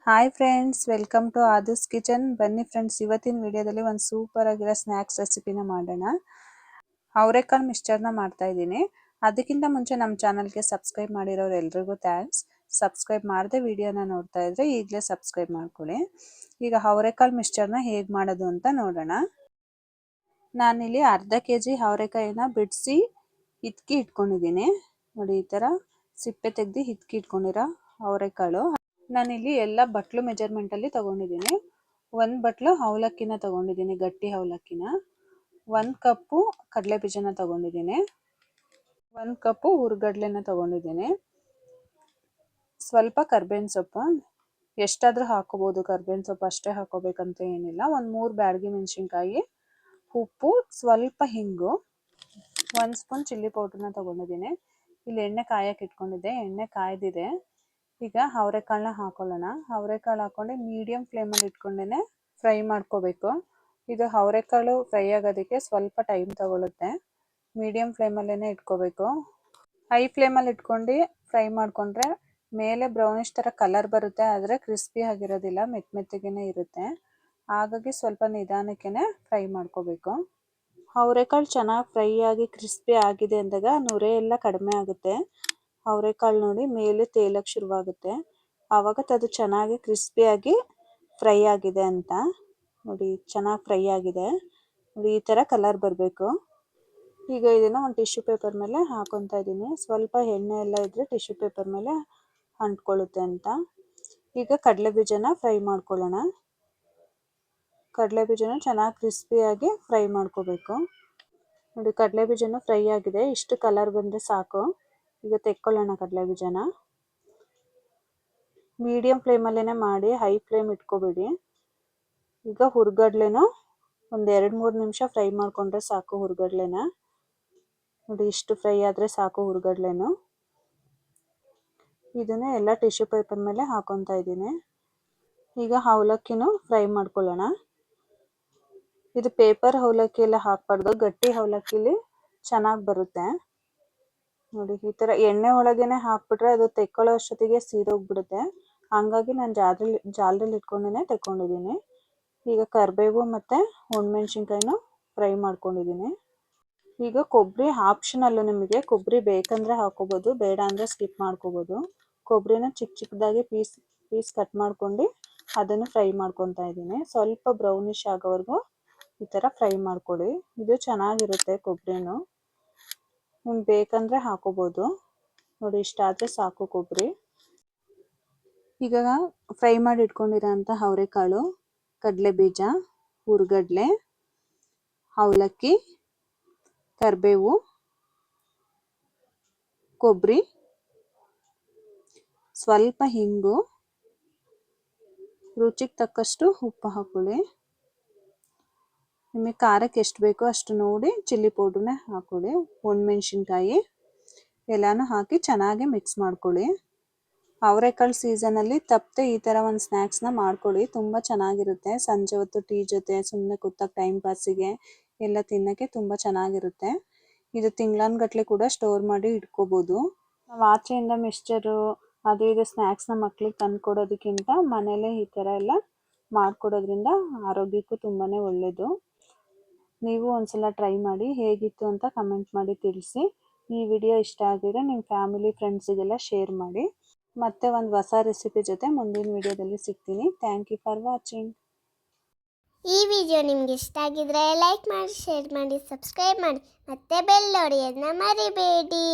Hi friends, welcome to others kitchen. ಬನ್ನಿ friends, ಇವತ್ತಿನ ವಿಡಿಯೋದಲ್ಲಿ ಒಂದು ಸೂಪರ್ ಆಗಿರೋ ಸ್ನ್ಯಾಕ್ಸ್ ರೆಸಿಪಿನ ಮಾಡೋಣ. ಅವರೆಕಾಳು ಮಿಕ್ಸ್ಚರ್ನ ಮಾಡ್ತಾ ಇದ್ದೀನಿ. ಅದಕ್ಕಿಂತ ಮುಂಚೆ ನಮ್ಮ ಚಾನಲ್ಗೆ ಸಬ್ಸ್ಕ್ರೈಬ್ ಮಾಡಿರೋರು ಎಲ್ರಿಗೂ ಥ್ಯಾಂಕ್ಸ್. ಸಬ್ಸ್ಕ್ರೈಬ್ ಮಾಡದೆ ವಿಡಿಯೋನ ನೋಡ್ತಾ ಇದ್ರೆ ಈಗಲೇ ಸಬ್ಸ್ಕ್ರೈಬ್ ಮಾಡ್ಕೊಳ್ಳಿ. ಈಗ ಅವರೆಕಾಳು ಮಿಕ್ಸ್ಚರ್ನ ಹೇಗೆ ಮಾಡೋದು ಅಂತ ನೋಡೋಣ. ನಾನಿಲ್ಲಿ ಅರ್ಧ ಕೆಜಿ ಅವರೆಕಾಯಿನ ಬಿಡಿಸಿ ಹಿತ್ಕಿ ಇಟ್ಕೊಂಡಿದ್ದೀನಿ. ನೋಡಿ, ಈ ಥರ ಸಿಪ್ಪೆ ತೆಗೆದು ಹಿತ್ಕಿ ಇಟ್ಕೊಂಡಿರೋ ಅವರೆಕಾಳು. ನಾನಿಲ್ಲಿ ಎಲ್ಲ ಬಟ್ಲು ಮೆಜರ್ಮೆಂಟಲ್ಲಿ ತೊಗೊಂಡಿದ್ದೀನಿ. 1 ಬಟ್ಲು ಅವಲಕ್ಕಿನ ತೊಗೊಂಡಿದ್ದೀನಿ, ಗಟ್ಟಿ ಅವಲಕ್ಕಿನ. 1 ಕಪ್ಪು ಕಡಲೆ ಬೀಜನ ತೊಗೊಂಡಿದ್ದೀನಿ. 1 ಕಪ್ಪು ಹುರ್ಗಡ್ಲೆನ ತೊಗೊಂಡಿದ್ದೀನಿ. ಸ್ವಲ್ಪ ಕರ್ಬೇವಿನ ಸೊಪ್ಪು, ಎಷ್ಟಾದರೂ ಹಾಕೋಬೋದು. ಕರ್ಬೇವಿನ ಸೊಪ್ಪು ಅಷ್ಟೇ ಹಾಕೋಬೇಕಂತ ಏನಿಲ್ಲ. 3 ಬ್ಯಾಡಗಿ ಮೆಣಸಿನ್ಕಾಯಿ, ಉಪ್ಪು, ಸ್ವಲ್ಪ ಹಿಂಗು, 1 ಸ್ಪೂನ್ ಚಿಲ್ಲಿ ಪೌಡ್ರನ್ನ ತೊಗೊಂಡಿದ್ದೀನಿ. ಇಲ್ಲಿ ಎಣ್ಣೆ ಕಾಯಕ್ಕೆ ಇಟ್ಕೊಂಡಿದ್ದೆ, ಎಣ್ಣೆ ಕಾಯ್ದಿದೆ. ಈಗ ಅವರೆಕಾಳನ್ನ ಹಾಕೊಳ್ಳೋಣ. ಅವರೆಕಾಳು ಹಾಕ್ಕೊಂಡು ಮೀಡಿಯಂ ಫ್ಲೇಮಲ್ಲಿ ಇಟ್ಕೊಂಡೇ ಫ್ರೈ ಮಾಡ್ಕೋಬೇಕು. ಇದು ಅವರೆಕಾಳು ಫ್ರೈ ಆಗೋದಕ್ಕೆ ಸ್ವಲ್ಪ ಟೈಮ್ ತಗೊಳುತ್ತೆ. ಮೀಡಿಯಂ ಫ್ಲೇಮಲ್ಲೇ ಇಟ್ಕೋಬೇಕು. ಹೈ ಫ್ಲೇಮಲ್ಲಿ ಇಟ್ಕೊಂಡು ಫ್ರೈ ಮಾಡಿಕೊಂಡ್ರೆ ಮೇಲೆ ಬ್ರೌನಿಷ್ ಥರ ಕಲರ್ ಬರುತ್ತೆ, ಆದರೆ ಕ್ರಿಸ್ಪಿ ಆಗಿರೋದಿಲ್ಲ, ಮೆತ್ತಗೆ ಇರುತ್ತೆ. ಹಾಗಾಗಿ ಸ್ವಲ್ಪ ನಿಧಾನಕ್ಕೆ ಫ್ರೈ ಮಾಡ್ಕೋಬೇಕು. ಅವರೆಕಾಳು ಚೆನ್ನಾಗಿ ಫ್ರೈ ಆಗಿ ಕ್ರಿಸ್ಪಿ ಆಗಿದೆ ಅಂದಾಗ ನೊರೆ ಎಲ್ಲ ಕಡಿಮೆ ಆಗುತ್ತೆ. ಅವರೆಕಾಳು ನೋಡಿ ಮೇಲೆ ತೇಲಕ್ಕೆ ಶುರುವಾಗುತ್ತೆ, ಆವಾಗ ಅದು ಚೆನ್ನಾಗಿ ಕ್ರಿಸ್ಪಿಯಾಗಿ ಫ್ರೈ ಆಗಿದೆ ಅಂತ. ನೋಡಿ, ಚೆನ್ನಾಗಿ ಫ್ರೈ ಆಗಿದೆ. ನೋಡಿ, ಈ ಥರ ಕಲರ್ ಬರಬೇಕು. ಈಗ ಇದನ್ನು ಒಂದು ಟಿಶ್ಯೂ ಪೇಪರ್ ಮೇಲೆ ಹಾಕೊತಾ ಇದ್ದೀನಿ. ಸ್ವಲ್ಪ ಎಣ್ಣೆ ಎಲ್ಲ ಇದ್ದರೆ ಟಿಶ್ಯೂ ಪೇಪರ್ ಮೇಲೆ ಅಂಟ್ಕೊಳ್ಳುತ್ತೆ ಅಂತ. ಈಗ ಕಡಲೆ ಬೀಜನ ಫ್ರೈ ಮಾಡ್ಕೊಳ್ಳೋಣ. ಕಡಲೆ ಬೀಜನ ಚೆನ್ನಾಗಿ ಕ್ರಿಸ್ಪಿಯಾಗಿ ಫ್ರೈ ಮಾಡ್ಕೋಬೇಕು. ನೋಡಿ, ಕಡಲೆ ಬೀಜನೂ ಫ್ರೈ ಆಗಿದೆ. ಇಷ್ಟು ಕಲರ್ ಬಂದರೆ ಸಾಕು. ಈಗ ತೆಕ್ಕೊಳ್ಳೋಣ ಕಡಲೆ ಬೀಜನ. ಮೀಡಿಯಂ ಫ್ಲೇಮಲ್ಲೇ ಮಾಡಿ, ಹೈ ಫ್ಲೇಮ್ ಇಟ್ಕೋಬೇಡಿ. ಈಗ ಹುರ್ಗಡ್ಲೆನೂ ಒಂದು 2-3 ನಿಮಿಷ ಫ್ರೈ ಮಾಡಿಕೊಂಡ್ರೆ ಸಾಕು. ಹುರ್ಗಡ್ಲೆನ ನೋಡಿ, ಇಷ್ಟು ಫ್ರೈ ಆದರೆ ಸಾಕು ಹುರ್ಗಡ್ಲೆನು. ಇದನ್ನು ಎಲ್ಲ ಟಿಶ್ಯೂ ಪೇಪರ್ ಮೇಲೆ ಹಾಕೊತಾ ಇದ್ದೀನಿ. ಈಗ ಅವಲಕ್ಕಿನೂ ಫ್ರೈ ಮಾಡ್ಕೊಳ್ಳೋಣ. ಇದು ಪೇಪರ್ ಅವಲಕ್ಕಿ ಎಲ್ಲ ಹಾಕಬಾರ್ದು, ಗಟ್ಟಿ ಅವಲಕ್ಕಿಲಿ ಚೆನ್ನಾಗಿ ಬರುತ್ತೆ. ನೋಡಿ, ಈ ಥರ ಎಣ್ಣೆ ಒಳಗೇನೆ ಹಾಕ್ಬಿಟ್ರೆ ಅದು ತೆಕ್ಕೊಳ್ಳೋ ಅಷ್ಟೊತ್ತಿಗೆ ಸೀದೋಗ್ಬಿಡುತ್ತೆ. ಹಾಗಾಗಿ ನಾನು ಜಾಲದಲ್ಲಿ ಇಟ್ಕೊಂಡೇ ತೆಕ್ಕೊಂಡಿದ್ದೀನಿ. ಈಗ ಕರಿಬೇವು ಮತ್ತು ಒಣಮೆಣ್ಸಿನ್ಕಾಯಿನೂ ಫ್ರೈ ಮಾಡ್ಕೊಂಡಿದ್ದೀನಿ. ಈಗ ಕೊಬ್ಬರಿ ಆಪ್ಷನಲ್ಲು, ನಿಮಗೆ ಕೊಬ್ಬರಿ ಬೇಕಂದರೆ ಹಾಕೋಬೋದು, ಬೇಡ ಅಂದರೆ ಸ್ಕಿಪ್ ಮಾಡ್ಕೋಬೋದು. ಕೊಬ್ಬರಿನ ಚಿಕ್ಕದಾಗಿ ಪೀಸ್ ಕಟ್ ಮಾಡ್ಕೊಂಡು ಅದನ್ನು ಫ್ರೈ ಮಾಡ್ಕೊತಾ ಇದ್ದೀನಿ. ಸ್ವಲ್ಪ ಬ್ರೌನಿಷ್ ಆಗೋವರೆಗೂ ಈ ಥರ ಫ್ರೈ ಮಾಡ್ಕೊಳ್ಳಿ. ಇದು ಚೆನ್ನಾಗಿರುತ್ತೆ ಕೊಬ್ಬರಿನೂ. ನಿಮ್ಗೆ ಬೇಕಂದರೆ ಹಾಕೋಬೋದು. ನೋಡಿ, ಇಷ್ಟಾದರೆ ಸಾಕು ಕೊಬ್ಬರಿ. ಈಗ ಫ್ರೈ ಮಾಡಿ ಇಟ್ಕೊಂಡಿರೋ ಅಂಥ ಅವರೆಕಾಳು, ಕಡಲೆ ಬೀಜ, ಹುರ್ಗಡ್ಲೆ, ಅವಲಕ್ಕಿ, ಕರಿಬೇವು, ಕೊಬ್ಬರಿ, ಸ್ವಲ್ಪ ಹಿಂಗು, ರುಚಿಗೆ ತಕ್ಕಷ್ಟು ಉಪ್ಪು ಹಾಕೊಳ್ಳಿ. ನಿಮಗೆ ಖಾರಕ್ಕೆ ಎಷ್ಟು ಬೇಕೋ ಅಷ್ಟು ನೋಡಿ ಚಿಲ್ಲಿ ಪೌಡ್ರನ್ನ ಹಾಕೊಳ್ಳಿ. ಒಣಮೆಣ್ಸಿನ್ಕಾಯಿ ಎಲ್ಲನೂ ಹಾಕಿ ಚೆನ್ನಾಗಿ ಮಿಕ್ಸ್ ಮಾಡ್ಕೊಳ್ಳಿ. ಅವರೆಕಾಳು ಸೀಸನಲ್ಲಿ ತಪ್ಪದೆ ಈ ಥರ ಒಂದು ಸ್ನ್ಯಾಕ್ಸ್ನ ಮಾಡ್ಕೊಳ್ಳಿ, ತುಂಬ ಚೆನ್ನಾಗಿರುತ್ತೆ. ಸಂಜೆ ಹೊತ್ತು ಟೀ ಜೊತೆ ಸುಮ್ಮನೆ ಕೂತಾಗ ಟೈಮ್ ಪಾಸಿಗೆ ಎಲ್ಲ ತಿನ್ನೋಕ್ಕೆ ತುಂಬ ಚೆನ್ನಾಗಿರುತ್ತೆ. ಇದು ತಿಂಗಳಾನ್ಗಟ್ಲೆ ಕೂಡ ಸ್ಟೋರ್ ಮಾಡಿ ಇಟ್ಕೋಬೋದು. ನಾವು ಆಚೆಯಿಂದ ಮಿಕ್ಸ್ಚರು ಅದು ಇದು ಸ್ನ್ಯಾಕ್ಸ್ನ ಮಕ್ಳಿಗೆ ತಂದು ಕೊಡೋದಕ್ಕಿಂತ ಮನೇಲೇ ಈ ಥರ ಎಲ್ಲ ಮಾಡಿಕೊಡೋದ್ರಿಂದ ಆರೋಗ್ಯಕ್ಕೂ ತುಂಬಾ ಒಳ್ಳೆಯದು. ನೀವು ಒಂದ್ಸಲ ಟ್ರೈ ಮಾಡಿ, ಹೇಗಿತ್ತು ಅಂತ ಕಮೆಂಟ್ ಮಾಡಿ ತಿಳಿಸಿ. ಈ ವಿಡಿಯೋ ಇಷ್ಟ ಆಗಿದ್ರೆ ನಿಮ್ಮ ಫ್ಯಾಮಿಲಿ ಫ್ರೆಂಡ್ಸಿಗೆಲ್ಲ ಶೇರ್ ಮಾಡಿ. ಮತ್ತೆ ಒಂದು ಹೊಸ ರೆಸಿಪಿ ಜೊತೆ ಮುಂದಿನ ವಿಡಿಯೋದಲ್ಲಿ ಸಿಗ್ತೀನಿ. Thank you for watching. ಈ ವಿಡಿಯೋ ನಿಮಗೆ ಇಷ್ಟ ಆಗಿದ್ರೆ ಲೈಕ್ ಮಾಡಿ, ಶೇರ್ ಮಾಡಿ, ಸಬ್ಸ್ಕ್ರೈಬ್ ಮಾಡಿ, ಮತ್ತೆ ಬೆಲ್ ಹೊಡೆಯೋದನ್ನ ಮರಿಬೇಡಿ.